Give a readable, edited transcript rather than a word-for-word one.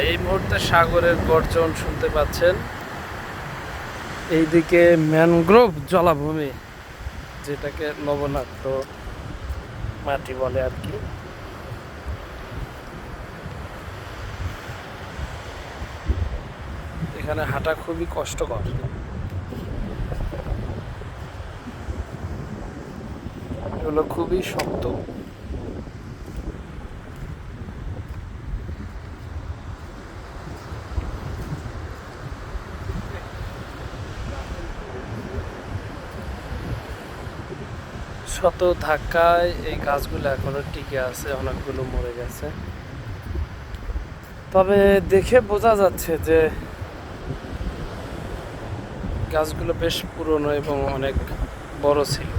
এই মুহূর্তে সাগরের গর্জন শুনতে পাচ্ছেন। এইদিকে ম্যানগ্রোভ জলাভূমি, যেটাকে লবণাক্ত মাটি বলে আর কি। এখানে হাঁটা খুবই কষ্টকর। এগুলো খুবই শক্ত। শত ধাক্কায় এই গাছগুলো এখনো টিকে আছে, অনেকগুলো মরে গেছে। তবে দেখে বোঝা যাচ্ছে যে গাছগুলো বেশ পুরনো এবং অনেক বড় ছিল।